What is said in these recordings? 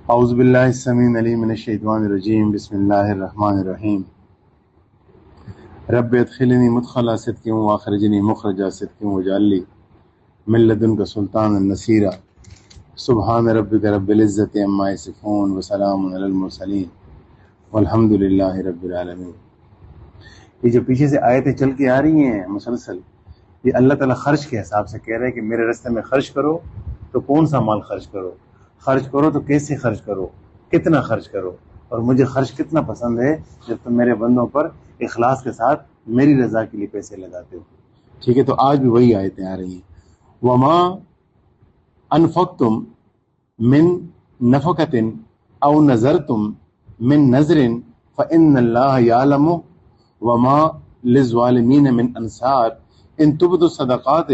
اعوذ باللہ السمیع العلیم من الشیطان الرجیم بسم اللہ الرحمن الرحیم رب ادخلنی مدخل صدق واخرجنی مخرج صدق واجعل لی من لدنک سلطانا نصیرا سبحان ربک رب العزت عما یصفون وسلام علی المرسلین والحمد للہ رب العالمین۔ یہ جو پیچھے سے آیتیں چل کے آ رہی ہیں مسلسل، یہ اللہ تعالیٰ خرچ کے حساب سے کہہ رہے ہیں کہ میرے راستے میں خرچ کرو تو کون سا مال خرچ کرو، خرچ کرو تو کیسے خرچ کرو، کتنا خرچ کرو، اور مجھے خرچ کتنا پسند ہے جب تم میرے بندوں پر اخلاص کے ساتھ میری رضا کے لیے پیسے لگاتے ہو۔ ٹھیک ہے، تو آج بھی وہی آیتیں آ رہی ہیں۔ وما انفقتم من نفقۃ او نذرتم من نذر فإن اللہ یعلم وما للظالمین من انصار ان تبدوا الصدقات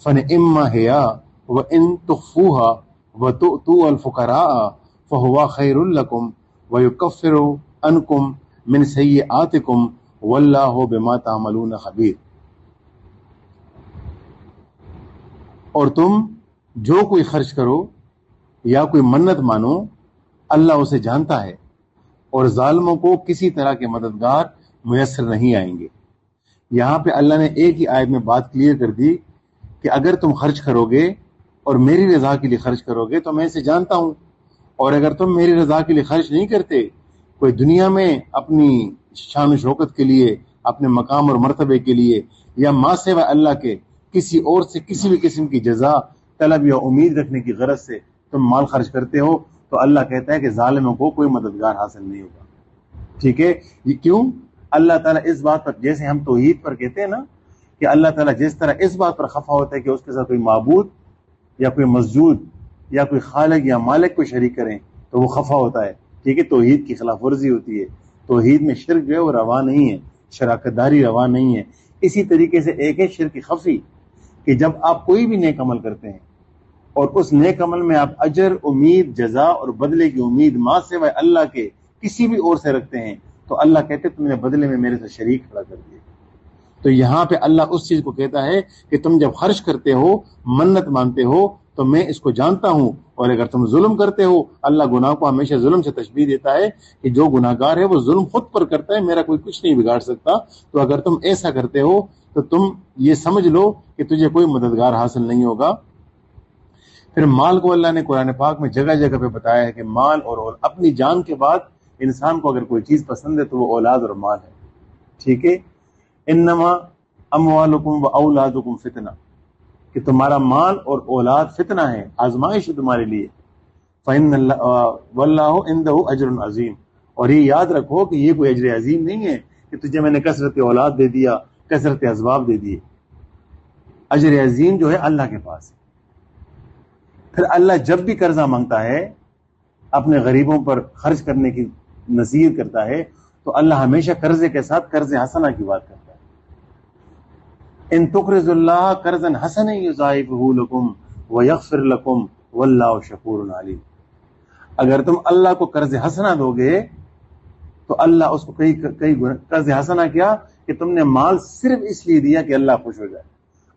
فنعما ہی وان تخفوها وتؤتوا الفقراء فهو خیر لکم ویکفر عنکم من سیئاتکم واللہ بما تعملون خبیر۔ اور تم جو کوئی خرچ کرو یا کوئی منت مانو اللہ اسے جانتا ہے، اور ظالموں کو کسی طرح کے مددگار میسر نہیں آئیں گے۔ یہاں پہ اللہ نے ایک ہی آیت میں بات کلیئر کر دی کہ اگر تم خرچ کرو گے اور میری رضا کے لیے خرچ کرو گے تو میں اسے جانتا ہوں، اور اگر تم میری رضا کے لیے خرچ نہیں کرتے، کوئی دنیا میں اپنی شان و شوکت کے لیے، اپنے مقام اور مرتبے کے لیے، یا ما سوائے اللہ کے کسی اور سے کسی بھی قسم کی جزا طلب یا امید رکھنے کی غرض سے تم مال خرچ کرتے ہو، تو اللہ کہتا ہے کہ ظالموں کو کوئی مددگار حاصل نہیں ہوگا۔ ٹھیک ہے، یہ کیوں؟ اللہ تعالیٰ اس بات پر، جیسے ہم توحید پر کہتے ہیں نا کہ اللہ تعالیٰ جس طرح اس بات پر خفا ہوتا ہے کہ اس کے ساتھ کوئی معبود یا کوئی مسجود یا کوئی خالق یا مالک کو شریک کریں تو وہ خفا ہوتا ہے۔ ٹھیک ہے، توحید کی خلاف ورزی ہوتی ہے، توحید میں شرک جو ہے وہ روا نہیں ہے، شراکت داری روا نہیں ہے۔ اسی طریقے سے ایک ہے شرک خفی، کہ جب آپ کوئی بھی نیک عمل کرتے ہیں اور اس نیک عمل میں آپ اجر، امید، جزا اور بدلے کی امید ما سوائے اللہ کے کسی بھی اور سے رکھتے ہیں، تو اللہ کہتے تم نے بدلے میں میرے سے شریک کھڑا کر دیا۔ تو یہاں پہ اللہ اس چیز کو کہتا ہے کہ تم جب خرچ کرتے ہو، منت مانتے ہو، تو میں اس کو جانتا ہوں، اور اگر تم ظلم کرتے ہو، اللہ گناہ کو ہمیشہ ظلم سے تشبیہ دیتا ہے کہ جو گناہ گار ہے وہ ظلم خود پر کرتا ہے، میرا کوئی کچھ نہیں بگاڑ سکتا۔ تو اگر تم ایسا کرتے ہو تو تم یہ سمجھ لو کہ تجھے کوئی مددگار حاصل نہیں ہوگا۔ پھر مال کو اللہ نے قرآن پاک میں جگہ جگہ پہ بتایا ہے کہ مال اور اپنی جان کے بعد انسان کو اگر کوئی چیز پسند ہے تو وہ اولاد اور مال ہے۔ ٹھیک ہے، انما اموالکم و اولادکم فتنہ، کہ تمہارا مال اور اولاد فتنہ ہے، آزمائش ہے تمہارے لیے۔ فإن اللہ واللہ عندہ اجر عظیم، اور یہ یاد رکھو کہ یہ کوئی اجر عظیم نہیں ہے کہ تجھے میں نے کثرت اولاد دے دیا، کثرت اسباب دے دیے۔ اجر عظیم جو ہے اللہ کے پاس ہے۔ پھر اللہ جب بھی قرضہ مانگتا ہے، اپنے غریبوں پر خرچ کرنے کی نصیحت کرتا ہے، تو اللہ ہمیشہ قرضے کے ساتھ قرض حسنہ کی بات کرتا ہے۔ ان تقرض اللہ قرضا حسنا یضاعفہ لکم ویغفر لکم واللہ شکور علیم۔ اگر تم اللہ کو قرض حسنہ دو گے تو اللہ اس کو کئی گنا، قرض حسنہ کیا کہ تم نے مال صرف اس لیے دیا کہ اللہ خوش ہو جائے،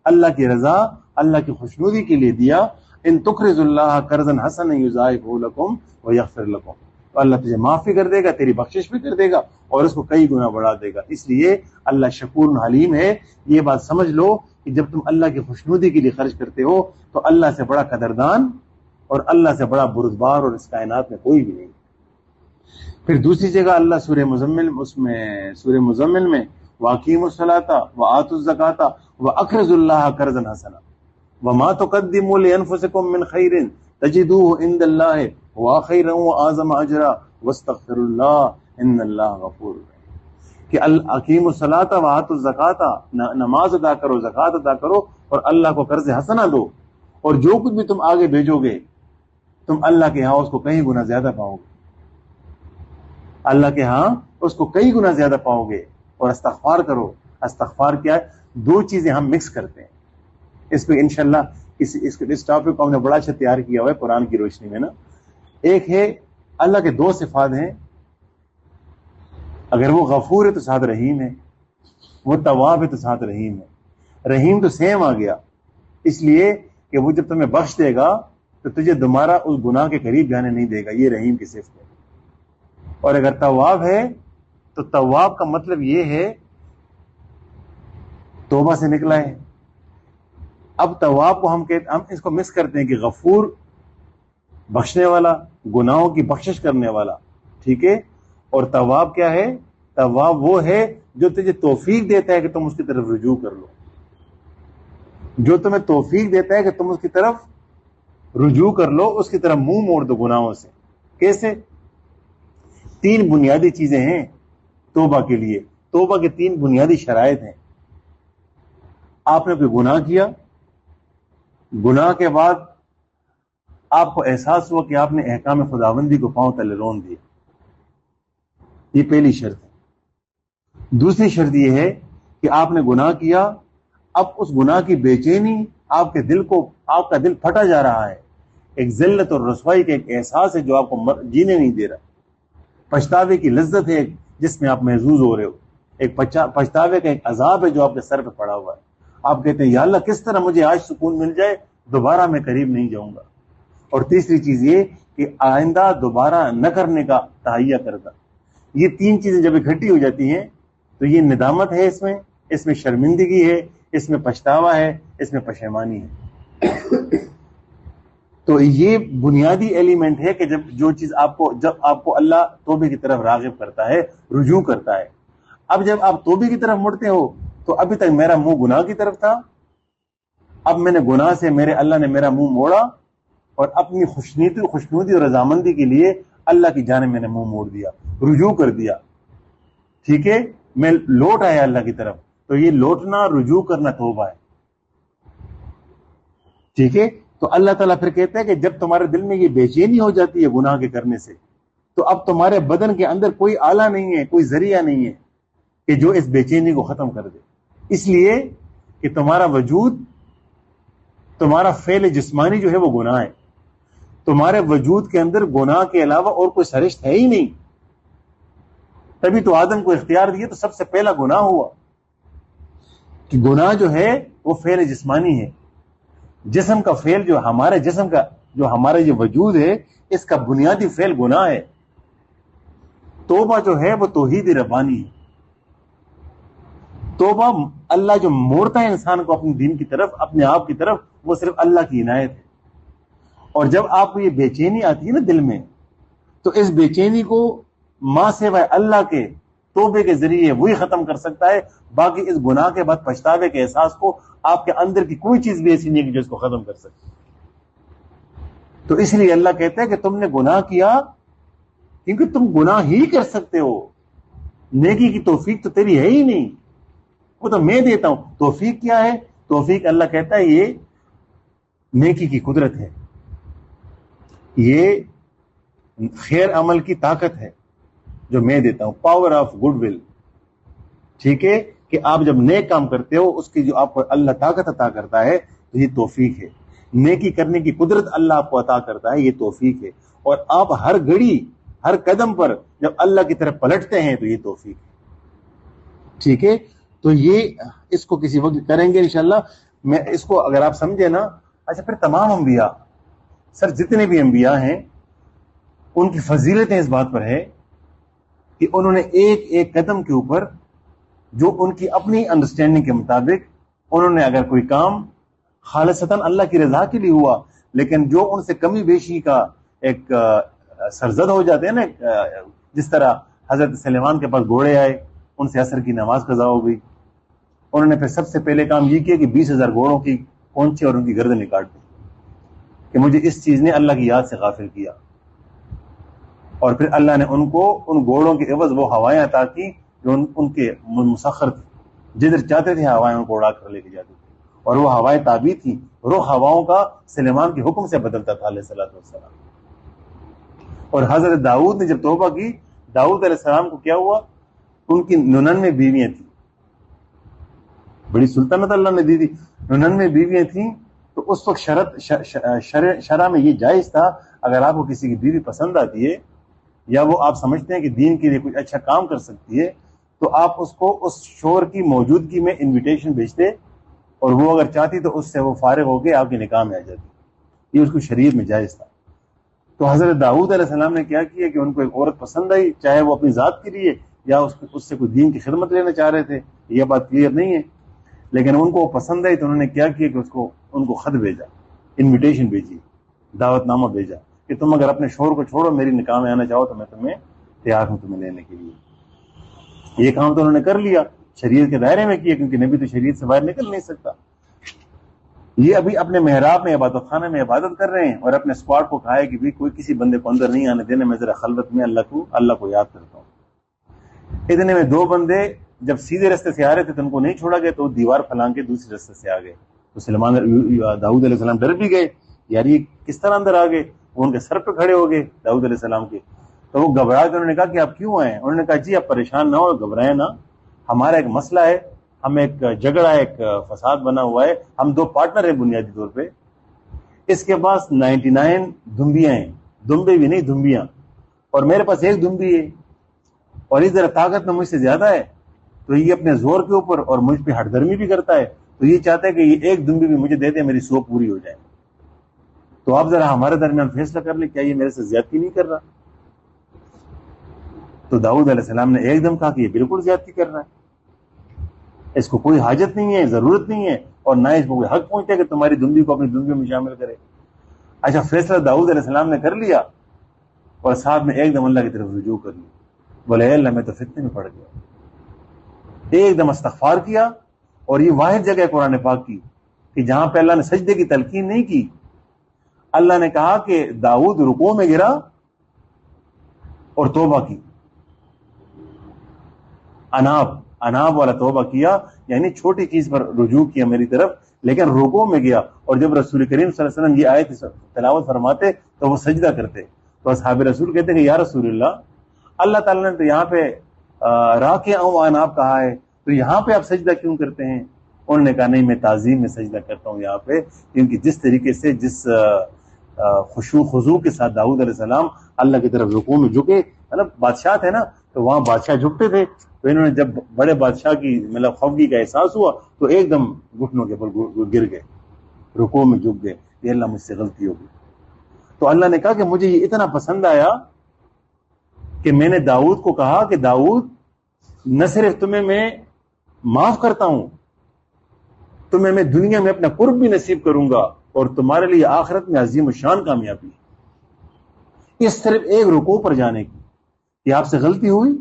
اللہ کی رضا، اللہ کی خوشنودی کے لیے دیا۔ ان تقرض اللہ قرضا حسنا یضاعفہ لکم ویغفر لکم، تو اللہ تجھے معاف بھی کر دے گا، تیری بخشش بھی کر دے گا، اور اس کو کئی گنا بڑھا دے گا۔ اس لیے اللہ شکور حلیم ہے۔ یہ بات سمجھ لو کہ جب تم اللہ کی خوشنودی کے لیے خرچ کرتے ہو تو اللہ سے بڑا قدردان اور اللہ سے بڑا بردبار اور اس کائنات میں کوئی بھی نہیں۔ پھر دوسری جگہ اللہ سورہ مزمل میں وَأَقِیمُوا الصَّلَاةَ وَآتُوا الزَّکَاةَ وَأَقْرِضُوا اللَّهَ قَرْضًا حَسَنًا وَمَا تُقَدِّمُوا لِأَنفُسِكُم مِّن خَيْرٍ تَجِدُوهُ عِندَ اللَّهِ هُوَ خَيْرًا وَأَعْظَمَ أَجْرًا وَاسْتَغْفِرُوا اللَّهَ إِنَّ اللَّهَ غَفُورٌ رحیم، کہ اقیموا الصلاۃ وآتوا الزکاۃ، نماز ادا کرو، زکوٰۃ ادا کرو، اور اللہ کو قرض حسنہ دو، اور جو کچھ بھی تم آگے بھیجو گے تم اللہ کے ہاں اس کو کئی گنا زیادہ پاؤ گے، اللہ کے ہاں اس کو کئی گنا زیادہ پاؤ گے۔ اور استغفار کرو۔ استغفار کیا ہے؟ دو چیزیں ہم مکس کرتے ہیں۔ اس پہ انشاءاللہ اس ٹاپک کو ہم نے بڑا اچھا تیار کیا ہوا ہے قرآن کی روشنی میں نا۔ ایک ہے اللہ کے دو صفات ہیں، اگر وہ غفور ہے تو ساتھ رحیم ہے، وہ تواب ہے تو ساتھ رحیم ہے۔ رحیم تو سیم آ گیا، اس لیے کہ وہ جب تمہیں بخش دے گا تو تجھے دوبارہ اس گناہ کے قریب جانے نہیں دے گا. یہ رحیم کی صفت ہے. اور اگر تواب ہے تو تواب کا مطلب یہ ہے توبہ سے نکلا ہے. اب تواب کو ہم اس کو مس کرتے ہیں کہ غفور بخشنے والا, گناہوں کی بخشش کرنے والا, ٹھیک ہے. اور تواب کیا ہے؟ تواب وہ ہے جو تجھے توفیق دیتا ہے کہ تم اس کی طرف رجوع کر لو, جو تمہیں توفیق دیتا ہے کہ تم اس کی طرف رجوع کر لو, اس کی طرف منہ موڑ دو گناہوں سے. کیسے؟ 3 بنیادی چیزیں ہیں توبہ کے لیے. توبہ کے 3 بنیادی شرائط ہیں. آپ نے کوئی گناہ کیا, گناہ کے بعد آپ کو احساس ہوا کہ آپ نے احکام خداوندی کو پاؤں تلے رون دیا, یہ پہلی شرط ہے. دوسری شرط یہ ہے کہ آپ نے گناہ کیا, اب اس گناہ کی بے چینی آپ کا دل پھٹا جا رہا ہے. ایک ذلت اور رسوائی کا ایک احساس ہے جو آپ کو جینے نہیں دے رہا. پچھتاوے کی لذت ہے جس میں آپ محظوظ ہو رہے ہو. ایک پچھتاوے کا ایک عذاب ہے جو آپ کے سر پہ پڑا ہوا ہے. آپ کہتے ہیں یا اللہ کس طرح مجھے آج سکون مل جائے, دوبارہ میں قریب نہیں جاؤں گا. اور تیسری چیز یہ کہ آئندہ دوبارہ نہ کرنے کا تہیہ کرنا. یہ 3 چیزیں جب اکٹھی ہو جاتی ہیں تو یہ ندامت ہے, اس میں شرمندگی ہے, اس میں پچھتاوا ہے, اس میں پشیمانی ہے. تو یہ بنیادی ایلیمنٹ ہے کہ جب آپ کو اللہ توبے کی طرف راغب کرتا ہے, رجوع کرتا ہے. اب جب آپ توبے کی طرف مڑتے ہو تو ابھی تک میرا منہ گناہ کی طرف تھا, اب میں نے گناہ سے اللہ نے میرا منہ موڑا اور اپنی خوشنودی اور رضامندی کے لیے اللہ کی جانب میں نے منہ موڑ دیا, رجوع کر دیا. ٹھیک ہے, میں لوٹ آیا اللہ کی طرف. تو یہ لوٹنا, رجوع کرنا توبہ ہے. ٹھیک ہے. تو اللہ تعالیٰ پھر کہتا ہے کہ جب تمہارے دل میں یہ بے چینی ہو جاتی ہے گناہ کے کرنے سے, تو اب تمہارے بدن کے اندر کوئی آلہ نہیں ہے, کوئی ذریعہ نہیں ہے کہ جو اس بے چینی کو ختم کر دے. اس لیے کہ تمہارا وجود, تمہارا فعل جسمانی جو ہے وہ گناہ ہے. تمہارے وجود کے اندر گناہ کے علاوہ اور کوئی سرشت ہے ہی نہیں. تبھی تو آدم کو اختیار دیا تو سب سے پہلا گناہ ہوا کہ گناہ جو ہے وہ فعل جسمانی ہے. جسم کا فعل جو ہمارے جسم کا جو ہمارا یہ وجود ہے, اس کا بنیادی فعل گناہ ہے. توبہ جو ہے وہ توحید ربانی ہے. توبہ اللہ جو موڑتا ہے انسان کو اپنے دین کی طرف, اپنے آپ کی طرف, وہ صرف اللہ کی عنایت ہے. اور جب آپ کو یہ بے چینی آتی ہے نا دل میں, تو اس بے چینی کو ماں سوائے اللہ کے توبے کے ذریعے وہی ختم کر سکتا ہے. باقی اس گناہ کے بعد پچھتاوے کے احساس کو آپ کے اندر کی کوئی چیز بھی ایسی نہیں ہے جو اس کو ختم کر سکے. تو اس لیے اللہ کہتا ہے کہ تم نے گناہ کیا کیونکہ تم گناہ ہی کر سکتے ہو. نیکی کی توفیق تو تیری ہے ہی نہیں, وہ تو میں دیتا ہوں. توفیق کیا ہے؟ توفیق اللہ کہتا ہے یہ نیکی کی قدرت ہے, یہ خیر عمل کی طاقت ہے جو میں دیتا ہوں, پاور آف گڈ ول. ٹھیک ہے, کہ آپ جب نیک کام کرتے ہو اس کی جو آپ کو اللہ طاقت عطا کرتا ہے تو یہ توفیق ہے. نیکی کرنے کی قدرت اللہ آپ کو عطا کرتا ہے, یہ توفیق ہے. اور آپ ہر گھڑی, ہر قدم پر جب اللہ کی طرف پلٹتے ہیں تو یہ توفیق ہے. ٹھیک ہے, تو یہ اس کو کسی وقت کریں گے انشاءاللہ. میں اس کو اگر آپ سمجھے نا. اچھا, پھر تمام انبیاء, سر جتنے بھی انبیاء ہیں ان کی فضیلتیں اس بات پر ہے کہ انہوں نے ایک ایک قدم کے اوپر جو ان کی اپنی انڈرسٹینڈنگ کے مطابق انہوں نے اگر کوئی کام خالصتاً اللہ کی رضا کے لیے ہوا, لیکن جو ان سے کمی بیشی کا ایک سرزد ہو جاتے ہیں نا, جس طرح حضرت سلیمان کے پاس گھوڑے آئے, ان سے عصر کی نماز قضا ہو گئی. انہوں نے پھر سب سے پہلے کام یہ کیا کہ 20,000 گھوڑوں کی پہنچے اور ان کی گردن کاٹ دی کہ مجھے اس چیز نے اللہ کی یاد سے غافل کیا. اور پھر اللہ نے ان کو ان گھوڑوں کے عوض وہ ہوائیں عطا کی جو ان کے مسخر تھی, جدھر چاہتے تھے ہوائیں ان کو اڑا کر لے کے جاتے تھے. اور وہ ہوائیں تابع تھی, رخ ہواؤں کا سلیمان کے حکم سے بدلتا تھا علیہ السلام. اور حضرت داؤد نے جب توبہ کی, داؤد علیہ السلام کو کیا ہوا, ان کی 99 بیویاں تھیں, بڑی سلطنت اللہ نے دی تھی, 99 بیویاں تھیں. تو اس وقت شرع میں یہ جائز تھا, اگر آپ کو کسی کی بیوی پسند آتی ہے یا وہ آپ سمجھتے ہیں کہ دین کے لیے کچھ اچھا کام کر سکتی ہے, تو آپ اس کو اس شوہر کی موجودگی میں انویٹیشن بھیجتے, اور وہ اگر چاہتی تو اس سے وہ فارغ ہو کے آپ کے نکاح میں آ جاتی. یہ اس کو شریعت میں جائز تھا. تو حضرت داؤد علیہ السلام نے کیا کیا کہ ان کو ایک عورت پسند آئی, چاہے وہ اپنی ذات کے لیے یا اس سے کوئی دین کی خدمت لینا چاہ رہے تھے, یہ بات کلیئر نہیں ہے, لیکن ان کو وہ پسند آئی تو انہوں نے کیا کیا کہ ان کو خط بھیجا, انویٹیشن بھیجی, دعوت نامہ بھیجا کہ تم اگر اپنے شوہر کو چھوڑو میری نکاح میں آنا چاہو تو میں تمہیں تیار ہوں تمہیں لینے کے لیے. یہ کام تو انہوں نے کر لیا, شریعت کے دائرے میں کیا, کیونکہ نبی تو شریعت سے باہر نکل نہیں سکتا. یہ ابھی اپنے محراب میں عبادت خانہ میں عبادت کر رہے ہیں اور اپنے اسکواڈ کو کہا ہے کہ کوئی کسی بندے کو اندر نہیں آنے دینا, میں ذرا خلوت میں اللہ کو یاد کرتا ہوں. اتنے میں 2 بندے جب سیدھے رستے سے آ رہے تھے تو ان کو نہیں چھوڑا گیا, تو دیوار پھلانگ کے دوسرے رستے سے آ گئے. تو داؤد علیہ السلام ڈر بھی گئے, یار یہ کس طرح اندر آ گئے. وہ ان کے سر پہ کھڑے ہو گئے داؤد علیہ السلام کے. تو وہ گھبرا کے انہوں نے کہا کہ آپ کیوں آئے؟ انہوں نے کہا جی آپ پریشان نہ ہو, گھبرائیں نہ, ہمارا ایک مسئلہ ہے, ہم ایک جھگڑا ایک فساد بنا ہوا ہے, ہم 2 پارٹنر ہیں بنیادی طور پہ, اس کے پاس 99 دمبیاں ہیں, دمبے بھی نہیں دمبیاں, اور میرے پاس 1 دمبی ہے, اور اس ذرا طاقت میں مجھ سے زیادہ ہے, تو یہ اپنے زور کے اوپر اور مجھ پہ ہٹ درمی بھی کرتا ہے, تو یہ چاہتا ہے کہ یہ 1 دمبی بھی مجھے دے دے, میری سو پوری ہو جائے. تو آپ ذرا ہمارے درمیان فیصلہ کر لیں, کیا یہ میرے سے زیادتی نہیں کر رہا؟ تو داؤد علیہ السلام نے ایک دم کہا کہ یہ بالکل زیادتی کر رہا ہے, اس کو کوئی حاجت نہیں ہے, ضرورت نہیں ہے, اور نہ اس کو کوئی حق پہنچتا ہے کہ تمہاری دمبی کو اپنی دمبی میں شامل کرے. اچھا, فیصلہ داؤد علیہ السلام نے کر لیا اور ساتھ میں ایک دم اللہ کی طرف رجوع کر لیا. بولے اے اللہ میں تو فتنے میں پڑ گیا, ایک دم استغفار کیا. اور یہ واحد جگہ ہے قرآن پاک کی کہ جہاں پہ اللہ نے سجدے کی تلقین نہیں کی. اللہ نے کہا کہ داؤد رکوع میں گرا اور توبہ کی, اناب والا توبہ کیا, یعنی چھوٹی چیز پر رجوع کیا میری طرف, لیکن رکوع میں گیا. اور جب رسول کریم صلی اللہ علیہ وسلم یہ آیت تلاوت فرماتے تو وہ سجدہ کرتے, تو اصحاب رسول کہتے کہ یا رسول اللہ تعالیٰ نے تو یہاں پہ راکع و اناب کہا ہے, تو یہاں پہ آپ سجدہ کیوں کرتے ہیں؟ انہوں نے کہا نہیں, میں تعظیم میں سجدہ کرتا ہوں یہاں پہ, کیونکہ جس طریقے سے جس خشوع خضوع کے ساتھ داؤد علیہ السلام اللہ کی طرف رکوع میں جھکے, مطلب بادشاہ تھے نا, تو وہاں بادشاہ جھکتے تھے, تو انہوں نے جب بڑے بادشاہ کی مطلب خوفگی کا احساس ہوا تو ایک دم گھٹنوں کے پر گر گئے, رکوع میں جھک گئے, یہ اللہ مجھ سے غلطی ہو گئی. تو اللہ نے کہا کہ مجھے یہ اتنا پسند آیا کہ میں نے داؤد کو کہا کہ داؤد نہ صرف تمہیں میں معاف کرتا ہوں, تمہیں میں دنیا میں اپنا قرب بھی نصیب کروں گا, اور تمہارے لیے آخرت میں عظیم الشان کامیابی. اس صرف ایک رکوع پر جانے کی, کہ آپ سے غلطی ہوئی,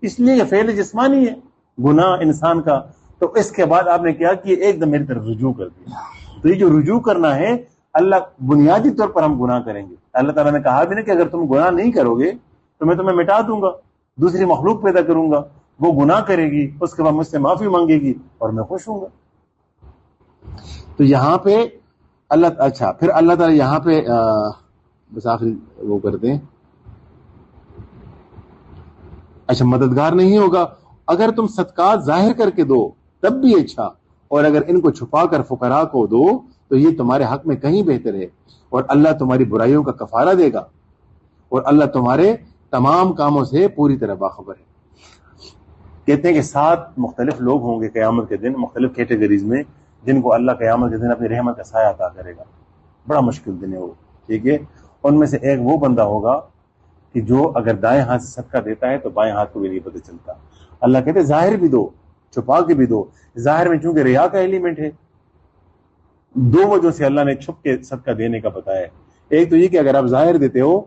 اس لیے یہ فعل جسمانی ہے گناہ انسان کا, تو اس کے بعد آپ نے کیا کہ ایک دم میری طرف رجوع کر دیا. تو یہ جو رجوع کرنا ہے, اللہ بنیادی طور پر ہم گناہ کریں گے. اللہ تعالیٰ نے کہا بھی نہیں کہ اگر تم گناہ نہیں کرو گے تو میں تمہیں مٹا دوں گا, دوسری مخلوق پیدا کروں گا, وہ گناہ کرے گی, اس کے بعد مجھ سے معافی مانگے گی اور میں خوش ہوں گا. تو یہاں پہ اچھا پھر اللہ تعالیٰ یہاں پہ بس آخری وہ کرتے ہیں, اچھا مددگار نہیں ہوگا, اگر تم صدقات ظاہر کر کے دو تب بھی اچھا, اور اگر ان کو چھپا کر فقراء کو دو تو یہ تمہارے حق میں کہیں بہتر ہے, اور اللہ تمہاری برائیوں کا کفارہ دے گا, اور اللہ تمہارے تمام کاموں سے پوری طرح باخبر ہے. کہتے ہیں کہ 7 مختلف لوگ ہوں گے قیامت کے دن, مختلف کیٹیگریز میں, جن کو اللہ قیامت کے دن اپنی رحمت کا سایہ عطا کرے گا. بڑا مشکل دن ہے وہ, ٹھیک ہے. ان میں سے ایک وہ بندہ ہوگا کہ جو اگر دائیں ہاتھ سے صدقہ دیتا ہے تو بائیں ہاتھ کو بھی نہیں پتہ چلتا. اللہ کہتے ہیں ظاہر بھی دو, چھپا کے بھی دو. ظاہر میں چونکہ ریا کا ایلیمنٹ ہے, 2 وجہ سے اللہ نے چھپ کے صدقہ دینے کا بتایا ہے. ایک تو یہ کہ اگر آپ ظاہر دیتے ہو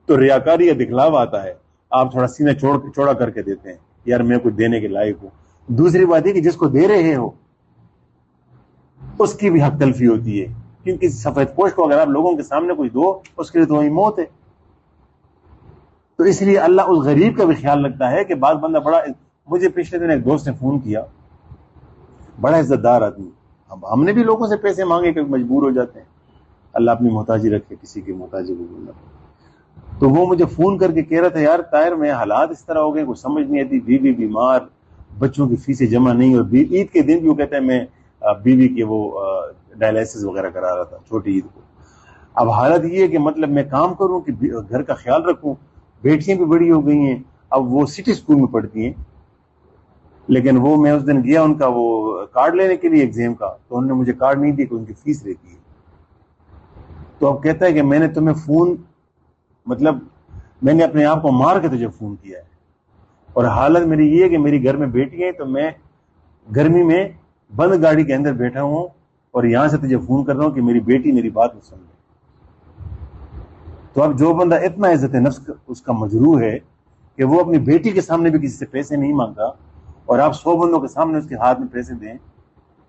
تو ریاکاری یا دکھلاوا آتا ہے, آپ تھوڑا سینہ چوڑا کر کے دیتے ہیں, یار میں کچھ دینے کے لائق ہوں. دوسری بات یہ کہ جس کو دے رہے ہو اس کی بھی حق تلفی ہوتی ہے, کیونکہ سفید پوش کو اگر آپ لوگوں کے سامنے کوئی دو, اس کے لیے تو وہی موت ہے. تو اس لیے اللہ اس غریب کا بھی خیال رکھتا ہے کہ بعض بندہ بڑا, مجھے پچھلے دن ایک دوست نے فون کیا, بڑا عزت دار آدمی, ہم نے بھی لوگوں سے پیسے مانگے کہ مجبور ہو جاتے ہیں, اللہ اپنی محتاجی رکھے, کسی کی محتاجی کو بولنا. تو وہ مجھے فون کر کے کہہ رہا تھا, یار طاہر میں حالات اس طرح ہو گئے, کچھ سمجھ نہیں آتی, بیوی بیمار, بچوں کی فیسیں جمع نہیں, اور عید کے دن بھی وہ کہتے ہیں میں بیوی کے وہ ڈائلائسس وغیرہ کرا رہا تھا چھوٹی عید کو. اب حالت یہ ہے کہ مطلب میں کام کروں کہ گھر کا خیال رکھوں, بیٹیاں بھی بڑی ہو گئی ہیں, اب وہ سٹی اسکول میں پڑھتی ہیں, لیکن وہ میں اس دن گیا ان کا وہ کارڈ لینے کے لیے ایگزام کا, تو انہوں نے مجھے کارڈ نہیں دیا کہ ان کی فیس رہتی ہے. تو اب کہتا ہے کہ میں نے تمہیں فون، مطلب میں نے اپنے آپ کو مار کے تجھے فون کیا ہے، اور حالت میری یہ ہے کہ میری گھر میں بیٹی ہے، تو میں گرمی میں بند گاڑی کے اندر بیٹھا ہوں اور یہاں سے تجھے فون کر رہا ہوں کہ میری بیٹی میری بات نہیں سن رہی۔ تو اب جو بندہ اتنا عزت نفس اس کا مجروح ہے کہ وہ اپنی بیٹی کے سامنے بھی کسی سے پیسے نہیں مانگتا، اور آپ 100 بندوں کے سامنے اس کے ہاتھ میں پیسے دیں،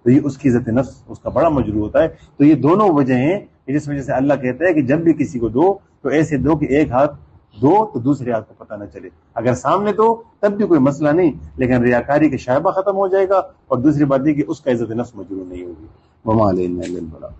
تو یہ اس کی عزت نفس اس کا بڑا مجروح ہوتا ہے۔ تو یہ دونوں وجہ ہیں جس وجہ سے اللہ کہتا ہے کہ جب بھی کسی کو دو تو ایسے دو کہ ایک ہاتھ دو تو دوسرے ہاتھ کو پتہ نہ چلے، اگر سامنے دو تب بھی کوئی مسئلہ نہیں، لیکن ریاکاری کے شائبہ ختم ہو جائے گا، اور دوسری بات یہ کہ اس کا عزت نفس مجروح نہیں ہوگی۔ وما علینا الا البلاغ۔